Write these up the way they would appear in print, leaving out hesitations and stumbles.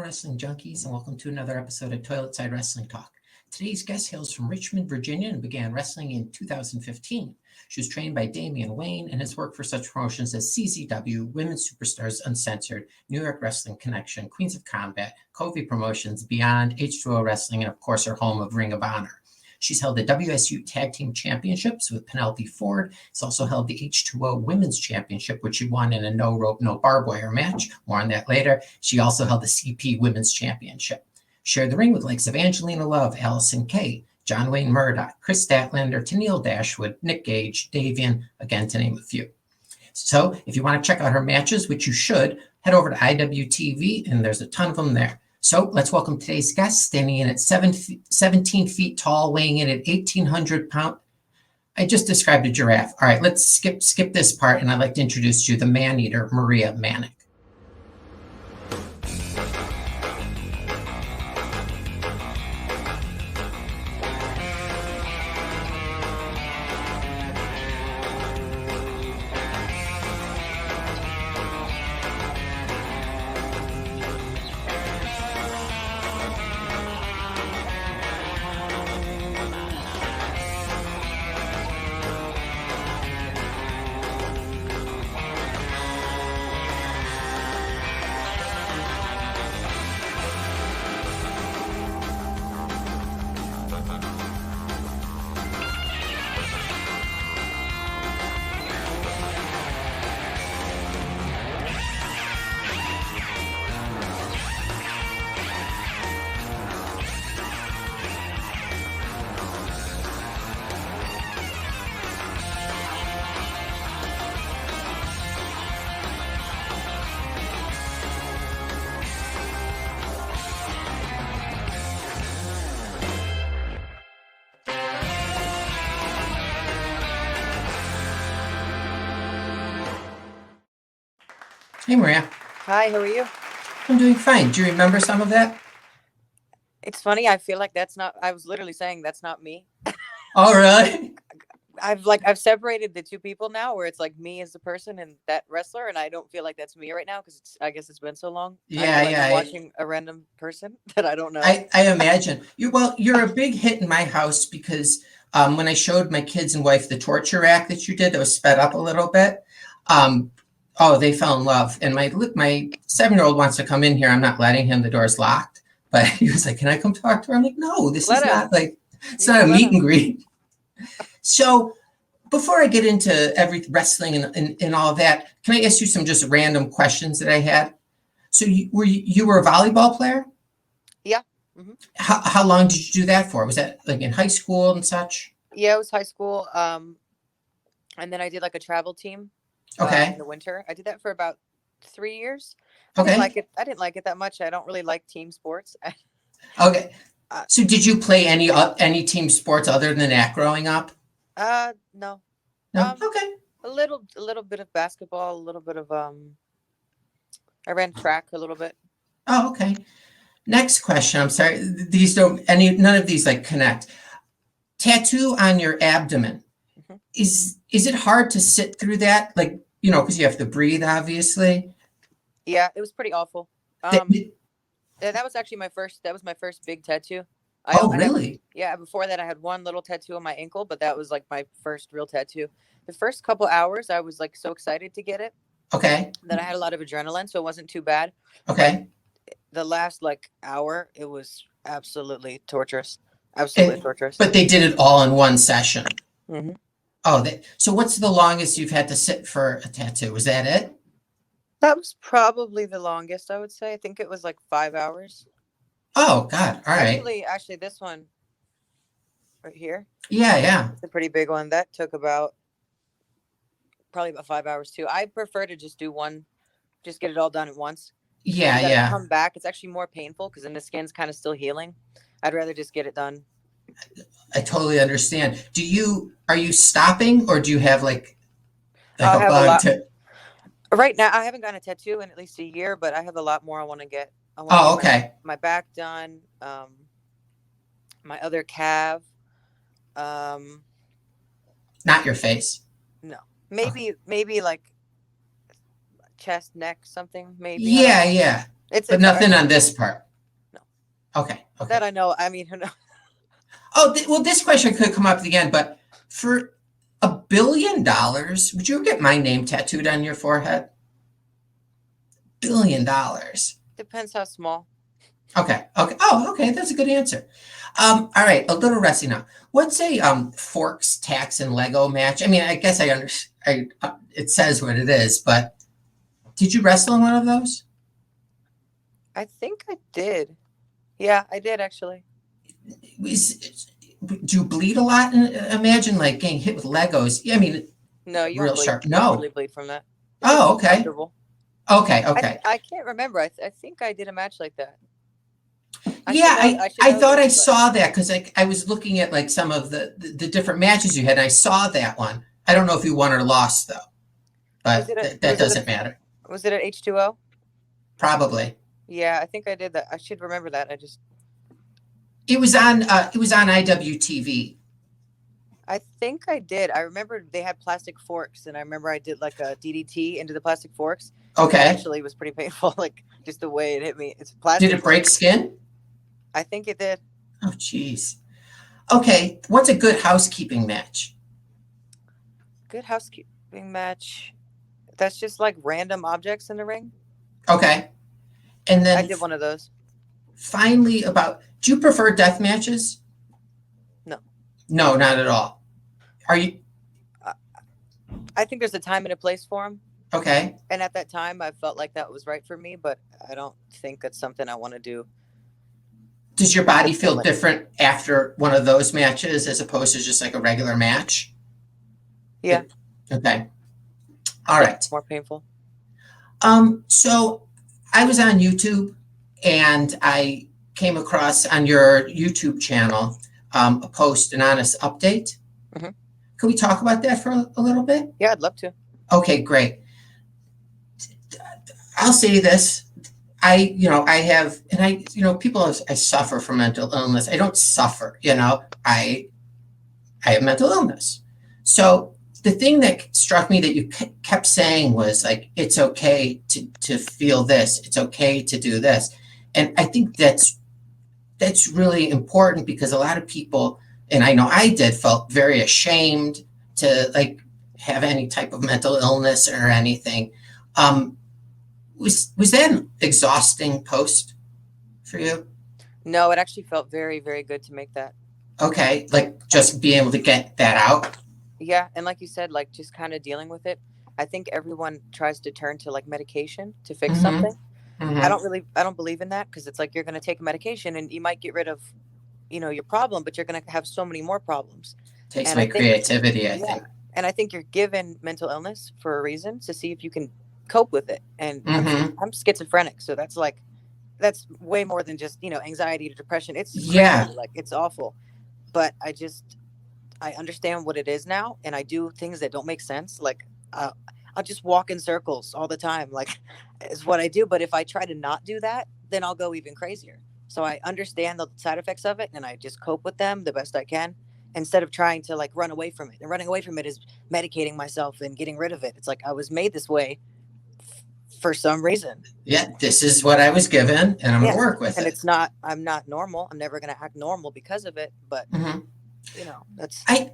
wrestling junkies, and welcome to another episode of Toilet Side Wrestling Talk. Today's guest hails from Richmond, Virginia, and began wrestling in 2015. She was trained by Damian Wayne and has worked for such promotions as CZW, Women's Superstars Uncensored, New York Wrestling Connection, Queens of Combat, Covey Promotions, Beyond, H2O Wrestling, and of course her home of Ring of Honor. She's held the WSU Tag Team Championships with Penelope Ford. She's also held the H2O Women's Championship, which she won in a no-rope, no-barbed wire match. More on that later. She also held the CP Women's Championship. Shared the ring with likes of Angelina Love, Allison Kay, John Wayne Murdoch, Chris Statlander, Tennille Dashwood, Nick Gage, Davian, again to name a few. So if you want to check out her matches, which you should, head over to IWTV, and there's a ton of them there. So let's welcome today's guest, standing in at 17 feet tall, weighing in at 1,800 pounds. I just described a giraffe. All right, let's skip this part, and I'd like to introduce you to the Maneater, Maria Manic. Hey, Maria. Hi, how are you? I'm doing fine. Do you remember some of that? It's funny. I feel like that's not, I was literally saying that's not me. Oh, really? I've separated the two people now where it's like me as the person and that wrestler. And I don't feel like that's me right now because I guess it's been so long. I'm watching a random person that I don't know. I imagine. You're a big hit in my house because when I showed my kids and wife the torture act that you did that was sped up a little bit, they fell in love. And my 7-year-old wants to come in here. I'm not letting him. The door's locked. But he was like, "Can I come talk to her?" I'm like, "No, it's not a meet and greet." So before I get into every wrestling and all of that, can I ask you some just random questions that I had? So you were a volleyball player? Yeah. Mm-hmm. How long did you do that for? Was that like in high school and such? Yeah, it was high school. And then I did like a travel team. Okay. In the winter. I did that for about 3 years. Okay. I didn't like it that much. I don't really like team sports. Okay. So did you play any team sports other than that growing up? No. Okay. A little bit of basketball, a little bit of I ran track a little bit. Oh, okay. Next question. I'm sorry. None of these like connect. Tattoo on your abdomen. Mm-hmm. Is it hard to sit through that? Like, because you have to breathe, obviously. Yeah, it was pretty awful. That was actually my first big tattoo. Really? Before that I had one little tattoo on my ankle, but that was like my first real tattoo. The first couple hours I was like so excited to get it. Okay. That I had a lot of adrenaline, so it wasn't too bad. Okay. But the last like hour, it was absolutely torturous. Absolutely torturous. But they did it all in one session. Mm-hmm. Oh, so what's the longest you've had to sit for a tattoo? Was that it? That was probably the longest, I would say. I think it was like 5 hours. Oh, God. All right. Actually, this one right here. Yeah. It's a pretty big one. That took probably about 5 hours too. I prefer to just do one, just get it all done at once. Yeah. Come back. It's actually more painful because then the skin's kind of still healing. I'd rather just get it done. I totally understand. Are you stopping or do you have like a bug to? Right now, I haven't gotten a tattoo in at least a year, but I have a lot more I want to get. Okay. My back done, my other calf. Not your face. No, maybe like chest, neck, something. Maybe. Yeah. But nothing on this part. No. Okay. That I know. I mean, who knows? Oh, well, this question could come up again, but for $1 billion, would you get my name tattooed on your forehead? $1 billion. Depends how small. Okay. Oh, okay. That's a good answer. All right. A little wrestling now. What's a forks, tacks, and Lego match? I mean, I guess I understand. It says what it is, but did you wrestle in one of those? I think I did. Yeah, I did actually. Do you bleed a lot? Imagine like getting hit with Legos. I mean, no, you real don't bleed. sharp. You No, don't really bleed from that. Oh, okay. Okay. I can't remember. I think I did a match like that. I thought I saw that because I was looking at like some of the different matches you had, and I saw that one. I don't know if you won or lost though, but that doesn't matter. Was it at H2O? Probably. Yeah, I think I did that. I should remember that. It was on IWTV. I think I did. I remember they had plastic forks, and I remember I did like a DDT into the plastic forks. Okay. Actually, it was pretty painful, like just the way it hit me. It's plastic. Did it break skin? I think it did. Oh, geez. Okay, what's a good housekeeping match? Good housekeeping match. That's just like random objects in the ring. Okay. And then I did one of those. Finally, do you prefer death matches? No. No, not at all. Are you? I think there's a time and a place for them. Okay. And at that time, I felt like that was right for me, but I don't think that's something I want to do. Does your body feel different after one of those matches as opposed to just like a regular match? Yeah. Okay. All right. More painful. So I was on YouTube and I came across on your YouTube channel a post, an honest update. Mm-hmm. Can we talk about that for a little bit? Yeah, I'd love to. Okay, great. I'll say this. I have, and I suffer from mental illness. I don't suffer, I have mental illness. So the thing that struck me that you kept saying was like, it's okay to feel this. It's okay to do this. And I think that's really important because a lot of people, and I know I did, felt very ashamed to like have any type of mental illness or anything. Was that an exhausting post for you? No, it actually felt very, very good to make that. Okay, like just being able to get that out. Yeah, and like you said, like just kind of dealing with it. I think everyone tries to turn to like medication to fix something. Mm-hmm. I don't believe in that because it's like you're going to take a medication and you might get rid of, your problem, but you're going to have so many more problems. Takes away creativity, I think. And I think you're given mental illness for a reason to see if you can cope with it. And I'm schizophrenic, so that's way more than just anxiety or depression. It's crazy, like it's awful, but I understand what it is now, and I do things that don't make sense. Like I'll just walk in circles all the time, like is what I do. But if I try to not do that, then I'll go even crazier. So I understand the side effects of it, and I just cope with them the best I can instead of trying to like run away from it. And running away from it is medicating myself and getting rid of it. It's like I was made this way for some reason. Yeah, this is what I was given, and I'm going to work with it. And it's not, I'm not normal. I'm never going to act normal because of it. But, that's. I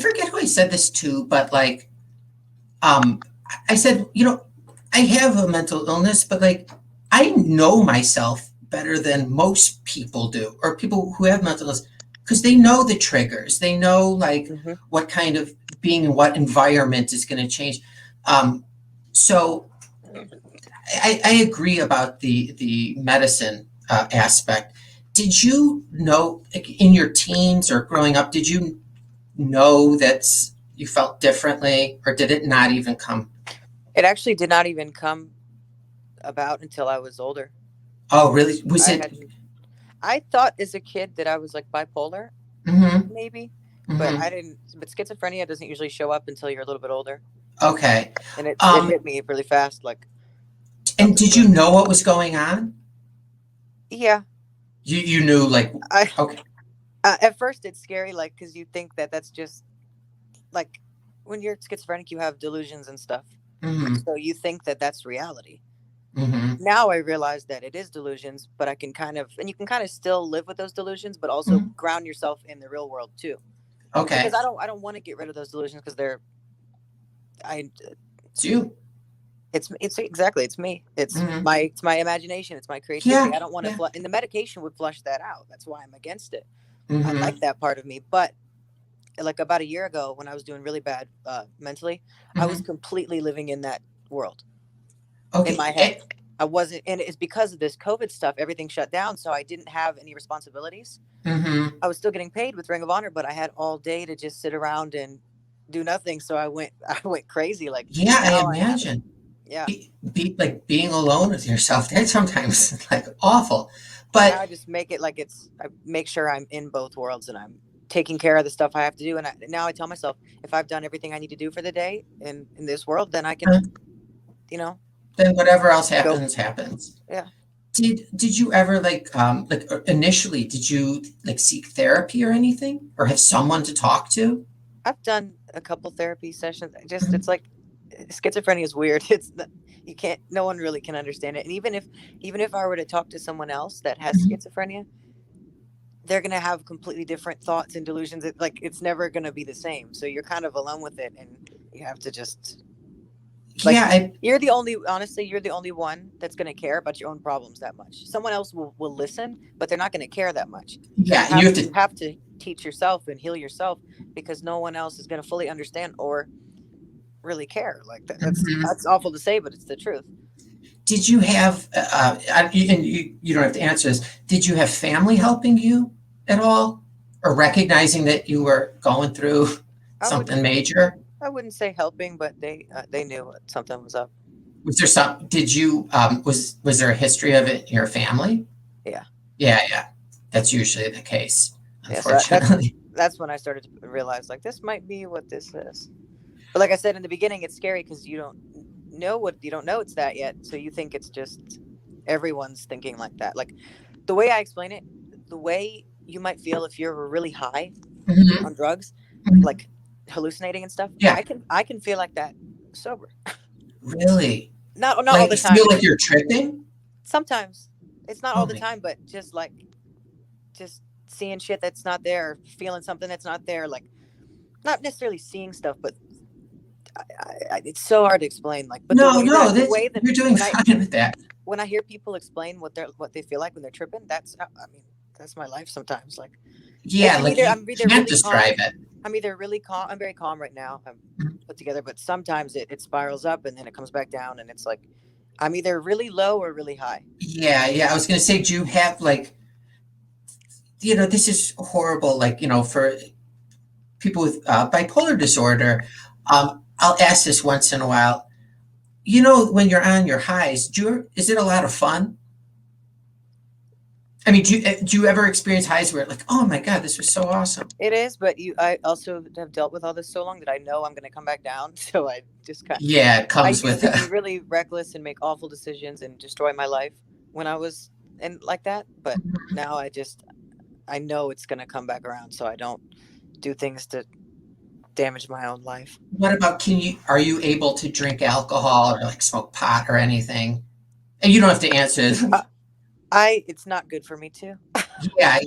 forget who I said this to, but like, I said, I have a mental illness, but like, I know myself better than most people do, or people who have mental illness, because they know the triggers. They know like what kind of being in what environment is going to change. So I agree about the medicine aspect. Did you know in your teens or growing up, did you know that you felt differently, or did it not even come? It actually did not even come about until I was older. Oh, really? I thought as a kid that I was like bipolar, maybe, but I didn't. But schizophrenia doesn't usually show up until you're a little bit older. Okay. And it hit me really fast, like. And did you know what was going on? Yeah. You knew, like, okay. At first, it's scary, like, because you think that that's just, like, when you're schizophrenic, you have delusions and stuff. So you think that that's reality. Now I realize that it is delusions, but I can you can kind of still live with those delusions, but also ground yourself in the real world too. Okay. Because I don't want to get rid of those delusions because it's you. It's exactly, it's me. It's my imagination. It's my creativity. Yeah, I don't want to and the medication would flush that out. That's why I'm against it. Mm-hmm. I like that part of me. But like about a year ago when I was doing really bad mentally, I was completely living in that world. Okay. In my head. I wasn't, and it's because of this COVID stuff, everything shut down. So I didn't have any responsibilities. I was still getting paid with Ring of Honor, but I had all day to just sit around and do nothing. So I went crazy. Like, yeah, I imagine. Yeah. Like being alone with yourself, that's sometimes like awful. But now I just make it like I make sure I'm in both worlds and I'm taking care of the stuff I have to do. And now I tell myself, if I've done everything I need to do for the day in this world, then I can, then whatever else happens. Yeah. Did you ever like initially, did you like seek therapy or anything, or have someone to talk to? I've done a couple therapy sessions. It's like schizophrenia is weird. No one really can understand it. And even if I were to talk to someone else that has schizophrenia, they're going to have completely different thoughts and delusions. It's never going to be the same. So you're kind of alone with it, and you have to just you're the only one that's going to care about your own problems that much. Someone else will listen, but they're not going to care that much. Yeah. You have to teach yourself and heal yourself, because no one else is going to fully understand or really care. Like that's awful to say, but it's the truth. Did you have and you don't have to answer this, did you have family helping you at all, or recognizing that you were going through something major? I wouldn't say helping, but they knew something was up. Was there did you was there a history of it in your family? Yeah, that's usually the case, unfortunately. So that's when I started to realize, like, this might be what this is. But like I said in the beginning, it's scary because you don't know it's that yet. So you think it's just everyone's thinking like that. Like the way I explain it, the way you might feel if you're really high on drugs, like hallucinating and stuff. Yeah. I can feel like that sober. Really? Not all the time. You feel like you're tripping? Sometimes. It's not all the time, but just seeing shit that's not there, feeling something that's not there, like not necessarily seeing stuff, but it's so hard to explain. Like, but the way that you're doing fine with that. When I hear people explain what they feel like when they're tripping, that's my life sometimes. Like, yeah, like you can't really describe it. I'm either really calm. I'm very calm right now. I'm put together, but sometimes it spirals up and then it comes back down, and it's like I'm either really low or really high. Yeah. I was going to say, do you have this is horrible. Like, for people with bipolar disorder, I'll ask this once in a while. When you're on your highs, is it a lot of fun? I mean, do you ever experience highs where like, oh my God, this was so awesome? It is, but I also have dealt with all this so long that I know I'm going to come back down. So I just kind of it comes with it. Be really reckless and make awful decisions and destroy my life when I was like that. But now I know it's going to come back around, so I don't do things to damage my own life. What about are you able to drink alcohol or like smoke pot or anything? And you don't have to answer this. It's not good for me too. Yeah.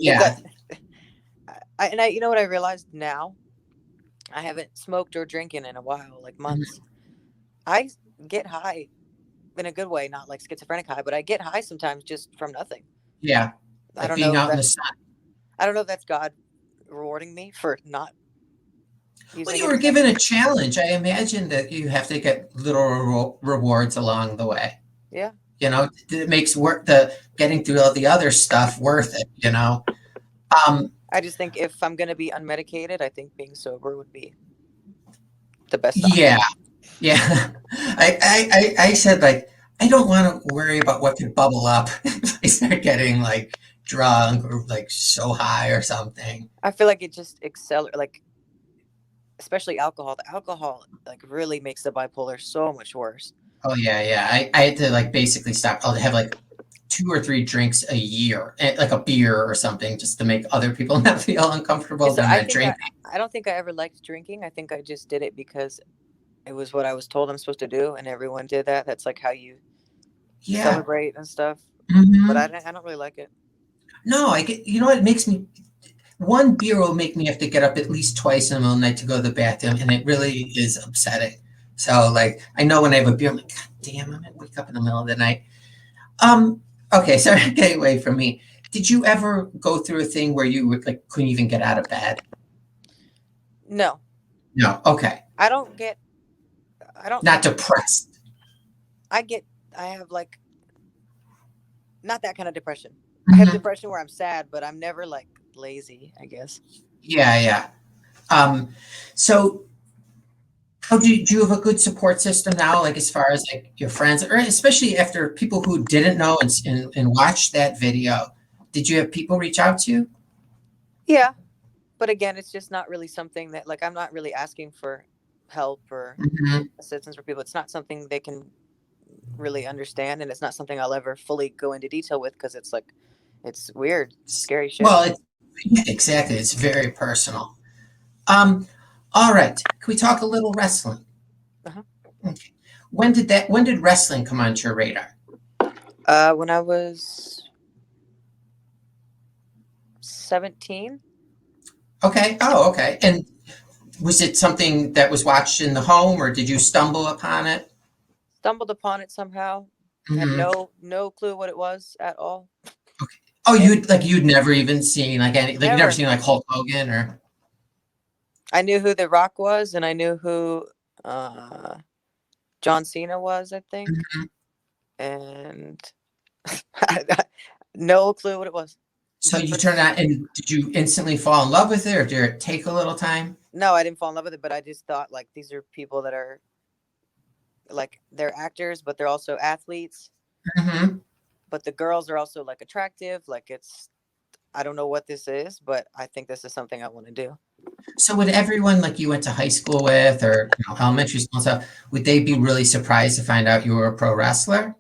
And you know what I realized now? I haven't smoked or drinking in a while, like months. I get high in a good way, not like schizophrenic high, but I get high sometimes just from nothing. Yeah. Like I don't being know out in the sun. I don't know if that's God rewarding me for not. Well, you were given a challenge. I imagine that you have to get little rewards along the way. Yeah. It makes getting through all the other stuff worth it, I just think if I'm going to be unmedicated, I think being sober would be the best option. Yeah. I said, like, I don't want to worry about what could bubble up if I start getting like drunk or like so high or something. I feel like it just accelerates, like, especially alcohol. The alcohol like really makes the bipolar so much worse. Oh yeah. I had to like basically stop. I'll have like 2 or 3 drinks a year, like a beer or something, just to make other people not feel uncomfortable when they're drinking. I don't think I ever liked drinking. I think I just did it because it was what I was told I'm supposed to do, and everyone did that. That's like how you celebrate and stuff. Mm-hmm. But I don't really like it. No, I get, you know what, it makes me, one beer will make me have to get up at least twice in the middle of the night to go to the bathroom, and it really is upsetting. So, like, I know when I have a beer, I'm like, God damn, I'm gonna wake up in the middle of the night. Okay, sorry, get away from me. Did you ever go through a thing where you were, like, couldn't even get out of bed? No. No, okay. I don't. Not depressed. I have like, not that kind of depression. I have Mm-hmm. depression where I'm sad, but I'm never like lazy, I guess. Yeah, yeah. So how do you have a good support system now, like as far as like your friends, or especially after people who didn't know and watched that video? Did you have people reach out to you? Yeah. But again, it's just not really something that, like, I'm not really asking for help or Mm-hmm. assistance for people. It's not something they can really understand, and it's not something I'll ever fully go into detail with, because it's like, it's weird, scary shit. Well, yeah, exactly. It's very personal. Um, all right. Can we talk a little wrestling? Uh-huh. Okay. When did wrestling come onto your radar? When I was 17. Okay. Oh, okay. And was it something that was watched in the home, or did you stumble upon it? Stumbled upon it somehow. Had Mm-hmm. no clue what it was at all. Okay. Oh, And you'd never even seen like any, like you'd never never. seen like Hulk Hogan or. I knew who The Rock was, and I knew who John Cena was, I think. Mhm. And no clue what it was. So you But turned out, and did you instantly fall in love with it, or did it take a little time? no, I didn't fall in love with it, but I just thought, like, these are people that are, like, they're actors, but they're also athletes. Mm-hmm. But the girls are also, like, attractive. Like, I don't know what this is, but I think this is something I want to do. So would everyone like you went to high school with, or elementary school and stuff, would they be really surprised to find out you were a pro wrestler?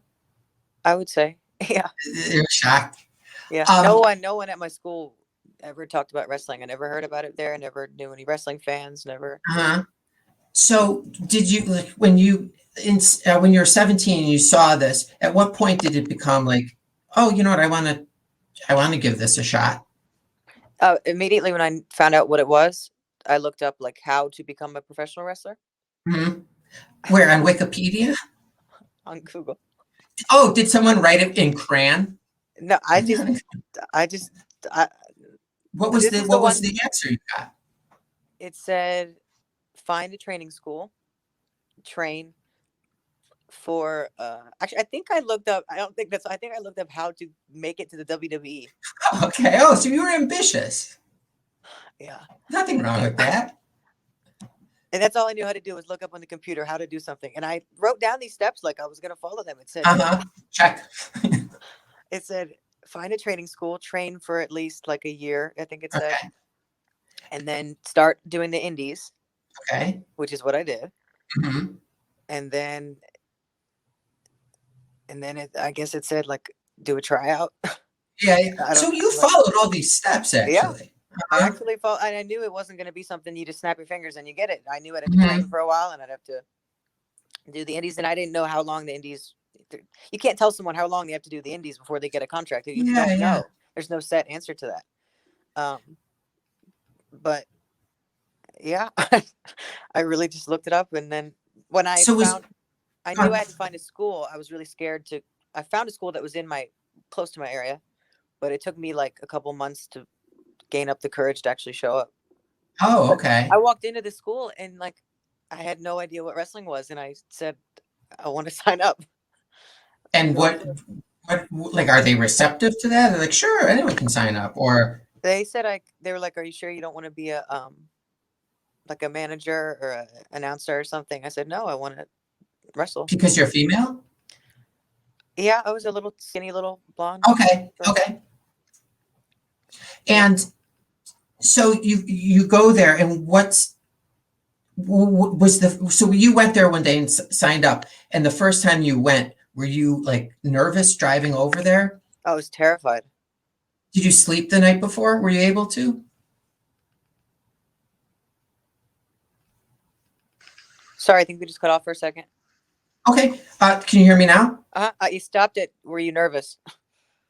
I would say. Yeah. They're shocked. Yeah. Um, No one at my school ever talked about wrestling. I never heard about it there. I never knew any wrestling fans. Never. uh-huh. So did you like when you were 17 and you saw this, at what point did it become like, oh, you know what, I want to give this a shot? Immediately when I found out what it was, I looked up, like, how to become a professional wrestler. Mm-hmm. Where, on Wikipedia? On Google. Oh, did someone write it in crayon? No, I just, What was this is what the was one. the answer you got? It said, find a training school, train for, actually, I think I looked up, I think I looked up how to make it to the WWE. Okay. Oh, so you were ambitious. Yeah. Nothing wrong with that. And that's all I knew how to do, was look up on the computer how to do something. And I wrote down these steps like I was going to follow them. It said, Check. it said, find a training school, train for at least like a year, I think it said, Okay. and then start doing the indies, Okay. which is what I did. Mm-hmm. And then I guess it said, like, do a tryout. Yeah. So you followed all these steps, actually. Yeah. Uh-huh. I actually followed, and I knew it wasn't going to be something you just snap your fingers and you get it. I knew I'd have to train for a while, and I'd have to do the indies. And I didn't know how long the indies. You can't tell someone how long they have to do the indies before they get a contract. You don't know. There's no set answer to that. But yeah, I really just looked it up, and then when I knew I had to find a school, I was really scared to. I found a school that was close to my area, but it took me like a couple months to gain up the courage to actually show up. Oh, okay. I walked into the school and, like, I had no idea what wrestling was, and I said, I want to sign up. And what, like, are they receptive to that? They're like, sure, anyone can sign up, or they said, they were like, are you sure you don't want to be a like a manager or an announcer or something? I said, no, I want to wrestle. Because you're female? Yeah, I was a little skinny, little blonde. Okay. Okay. And so you go there, and so you went there one day and signed up, and the first time you went, were you like nervous driving over there? I was terrified. Did you sleep the night before? Were you able to? Sorry, I think we just cut off for a second. Okay. Can you hear me now? You stopped it. Were you nervous?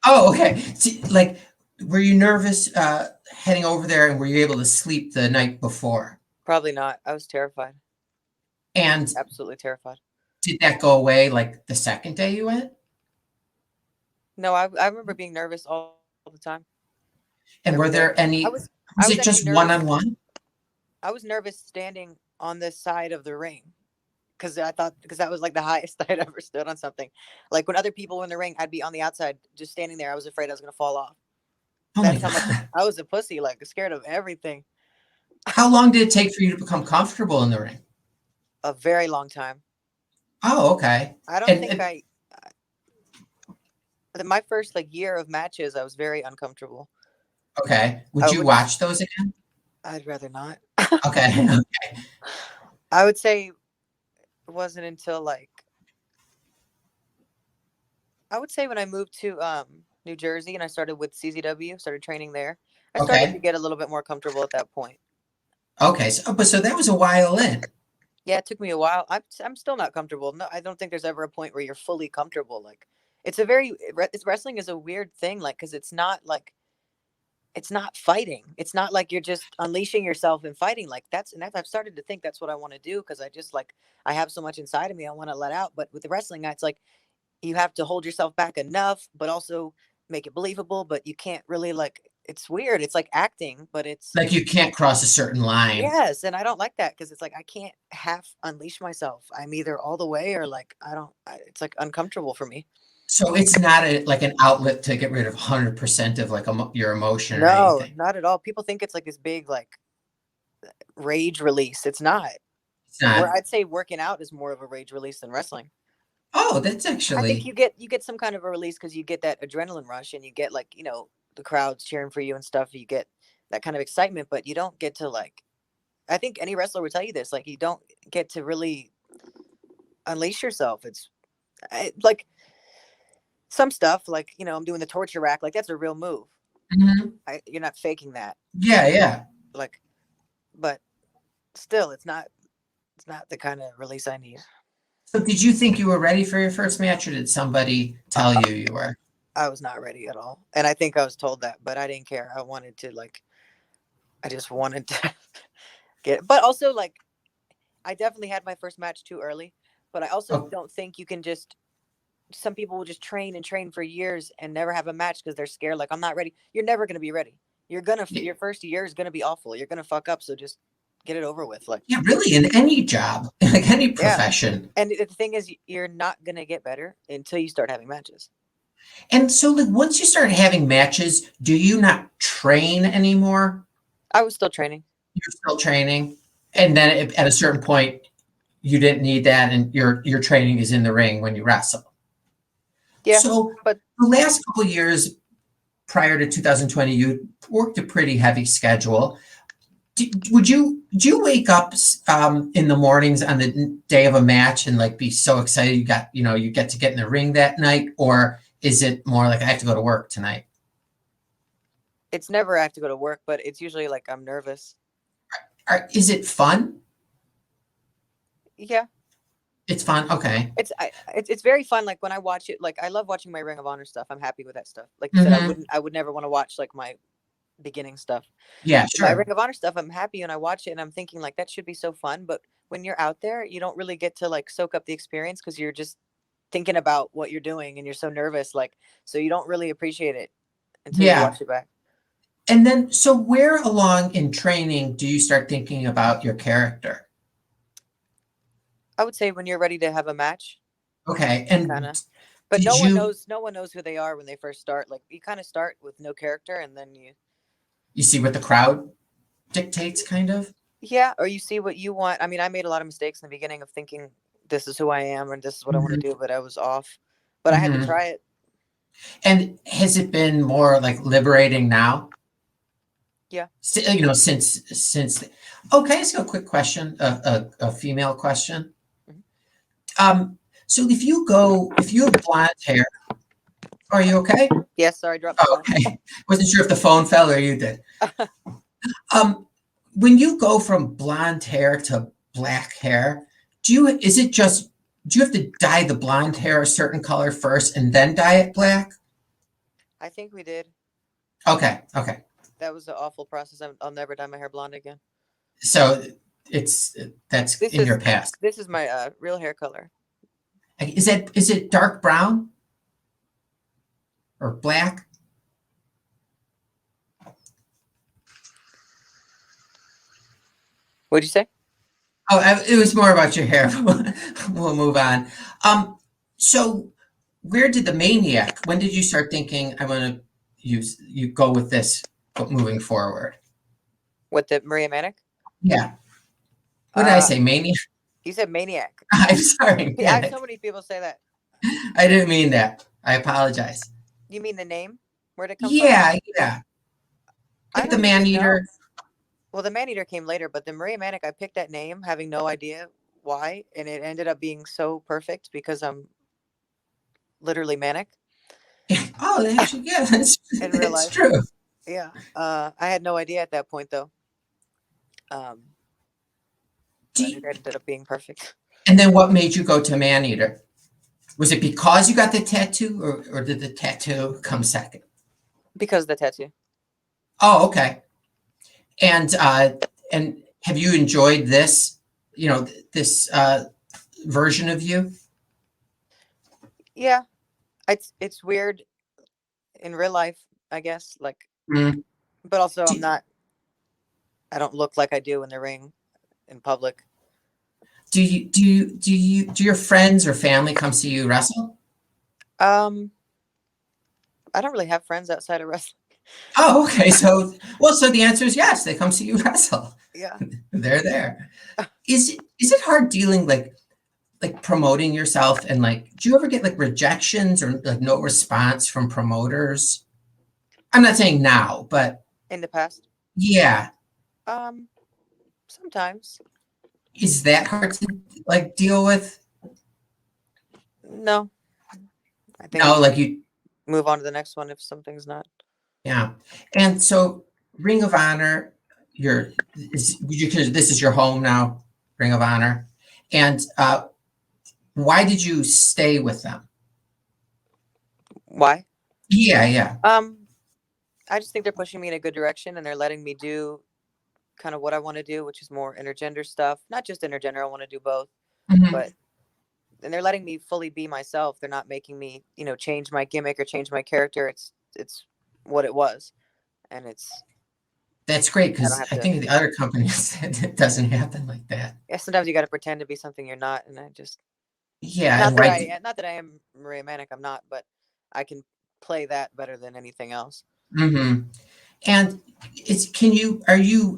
Oh, okay. See, like, were you nervous heading over there, and were you able to sleep the night before? Probably not. I was terrified. And Absolutely terrified. did that go away like the second day you went? No, I remember being nervous all the time. And were there any, was it just one-on-one? I was nervous standing on this side of the ring because that was like the highest I'd ever stood on something. Like when other people were in the ring, I'd be on the outside just standing there. I was afraid I was going to fall off. Oh That's how much I was a pussy, like scared of everything. How long did it take for you to become comfortable in the ring? A very long time. Oh, okay. I don't think my first like year of matches, I was very uncomfortable. Okay. Would you watch those again? I'd rather not. Okay. Okay. I would say it wasn't until like, I would say when I moved to New Jersey and I started with CZW, started training there, I started to get a little bit more comfortable at that point. Okay. So that was a while in. Yeah, it took me a while. I'm still not comfortable. No, I don't think there's ever a point where you're fully comfortable. Like wrestling is a weird thing, like, because it's not fighting. It's not like you're just unleashing yourself and fighting. Like that's I've started to think that's what I want to do, because I just like, I have so much inside of me I want to let out. But with the wrestling, it's like you have to hold yourself back enough, but also make it believable. But you can't really, like, it's weird. It's like acting, but it's like you can't cross a certain line. Yes, and I don't like that, because it's like I can't half unleash myself. I'm either all the way or like it's like uncomfortable for me. So it's not like an outlet to get rid of 100% of like your emotion or anything. No, not at all. People think it's like this big like rage release. It's not. It's not. Where I'd say working out is more of a rage release than wrestling. Oh, that's actually. I think you get some kind of a release because you get that adrenaline rush and you get, like, the crowds cheering for you and stuff. You get that kind of excitement, but you don't get to, like, I think any wrestler would tell you this, like, you don't get to really unleash yourself. It's like some stuff, like, I'm doing the torture rack, like that's a real move. Mm-hmm. You're not faking that. Yeah. Like, but still, it's not the kind of release I need. So did you think you were ready for your first match, or did somebody tell you were? I was not ready at all. And I think I was told that, but I didn't care. I just wanted to get it. But also, like, I definitely had my first match too early, but I also don't think you can some people will just train for years and never have a match because they're scared. Like, I'm not ready. You're never going to be ready. Your first year is going to be awful. You're going to fuck up. So just get it over with. Like, yeah, really, in any job, like any profession. Yeah. And the thing is, you're not going to get better until you start having matches. And so, like, once you start having matches, do you not train anymore? I was still training. You're still training, and then at a certain point, you didn't need that, and your training is in the ring when you wrestle. Yeah. So, but the last couple of years prior to 2020, you worked a pretty heavy schedule. Would you wake up in the mornings on the day of a match and like be so excited you get to get in the ring that night, or is it more like I have to go to work tonight? It's never I have to go to work, but it's usually like I'm nervous. Is it fun? Yeah. It's fun. Okay. It's very fun. Like when I watch it, like I love watching my Ring of Honor stuff. I'm happy with that stuff. Like you said, I would never want to watch like my beginning stuff. Yeah, sure. My Ring of Honor stuff, I'm happy when I watch it and I'm thinking like that should be so fun. But when you're out there, you don't really get to like soak up the experience because you're just thinking about what you're doing and you're so nervous. Like, so you don't really appreciate it until you watch it back. And then, so where along in training do you start thinking about your character? I would say when you're ready to have a match. Okay. And but no one knows who they are when they first start. Like you kind of start with no character and then you see what the crowd dictates, kind of. Yeah, or you see what you want. I mean, I made a lot of mistakes in the beginning of thinking this is who I am and this is what I want to do, but I was off. But I had to try it. And has it been more like liberating now? Yeah. Since. Okay, let's go. A quick question, a female question. So if you have blonde hair, are you okay? Yes, sorry, dropped. Oh, okay. Wasn't sure if the phone fell or you did. When you go from blonde hair to black hair, is it just do you have to dye the blonde hair a certain color first and then dye it black? I think we did. Okay. That was an awful process. I'll never dye my hair blonde again. So that's in your past. This is my real hair color. Is it dark brown or black? What'd you say? Oh, it was more about your hair. We'll move on. So where did the Maniac, when did you start thinking, I want to go with this moving forward? With the Maria Manic? Yeah. What did I say, Maniac? You said Maniac. I'm sorry. I have so many people say that. I didn't mean that. I apologize. You mean the name? Where'd it come from? Yeah. Like the Maneater. Well, the Maneater came later, but the Maria Manic, I picked that name having no idea why, and it ended up being so perfect because I'm literally manic. Oh, actually, yeah, that's true. Yeah, I had no idea at that point though. It ended up being perfect. And then, what made you go to Maneater? Was it because you got the tattoo, or did the tattoo come second? Because of the tattoo. Oh, okay. And have you enjoyed this? This version of you? Yeah, it's weird in real life, I guess. Like, but also I don't look like I do in the ring in public. Do your friends or family come see you wrestle? I don't really have friends outside of wrestling. Oh, okay. So the answer is yes. They come see you wrestle. Yeah, they're there. Is it hard dealing like promoting yourself, and like, do you ever get like rejections or like no response from promoters? I'm not saying now, but in the past. Yeah. Sometimes. Is that hard to like deal with? No. I think like you move on to the next one if something's not. Yeah. And so Ring of Honor, this is your home now, Ring of Honor. And why did you stay with them? Why? Yeah. I just think they're pushing me in a good direction, and they're letting me do kind of what I want to do, which is more intergender stuff. Not just intergender, I want to do both. But and they're letting me fully be myself. They're not making me, change my gimmick or change my character. It's what it was. And that's great, because I think the other companies it doesn't happen like that. Yeah, sometimes you got to pretend to be something you're not, and I just not that I am Maria Manic, I'm not, but I can play that better than anything else. And are you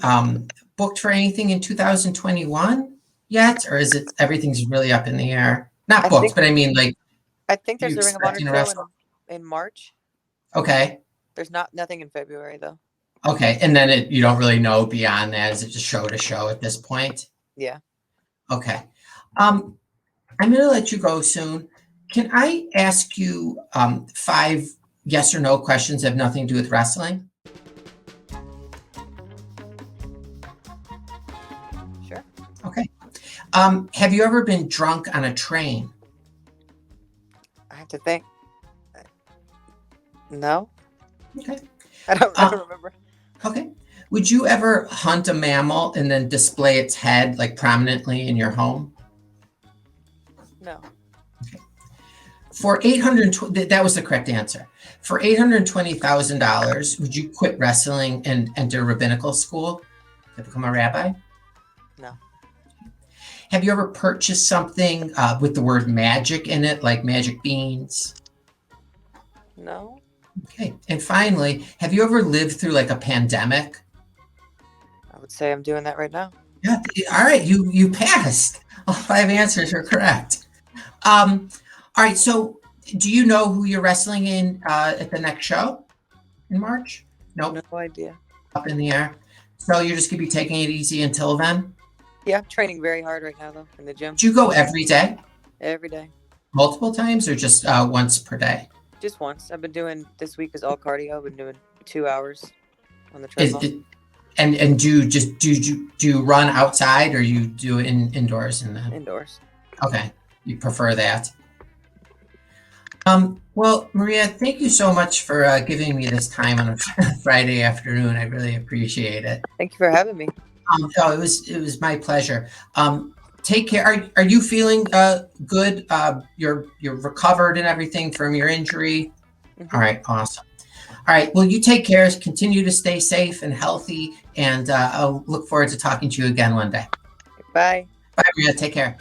booked for anything in 2021 yet, or is it everything's really up in the air? Not booked, but I mean, like, I think there's a Ring of Honor show in March. Okay. There's nothing in February though. Okay, and then you don't really know beyond that. Is it just show to show at this point? Yeah. Okay. I'm going to let you go soon. Can I ask you 5 yes or no questions that have nothing to do with wrestling? Sure. Okay. Have you ever been drunk on a train? I have to think. No. Okay. I don't remember. Okay. Would you ever hunt a mammal and then display its head like prominently in your home? No. Okay. For $820, that was the correct answer. For $820,000, would you quit wrestling and enter rabbinical school to become a rabbi? No. Have you ever purchased something with the word magic in it, like magic beans? No. Okay. And finally, have you ever lived through like a pandemic? I would say I'm doing that right now. Yeah. All right. You passed. All 5 answers are correct. All right. So do you know who you're wrestling in at the next show in March? Nope. No idea. Up in the air. So you're just going to be taking it easy until then? Yeah, I'm training very hard right now though in the gym. Do you go every day? Every day. Multiple times or just once per day? Just once. I've been doing, this week is all cardio. I've been doing 2 hours on the treadmill. And do you run outside or you do it indoors? Indoors. Okay. You prefer that. Well, Maria, thank you so much for giving me this time on a Friday afternoon. I really appreciate it. Thank you for having me. Oh, it was my pleasure. Take care. Are you feeling good? You're recovered and everything from your injury? Mm-hmm. All right, awesome. All right, well, you take care. Continue to stay safe and healthy, and I'll look forward to talking to you again one day. Bye. Bye, Maria. Take care.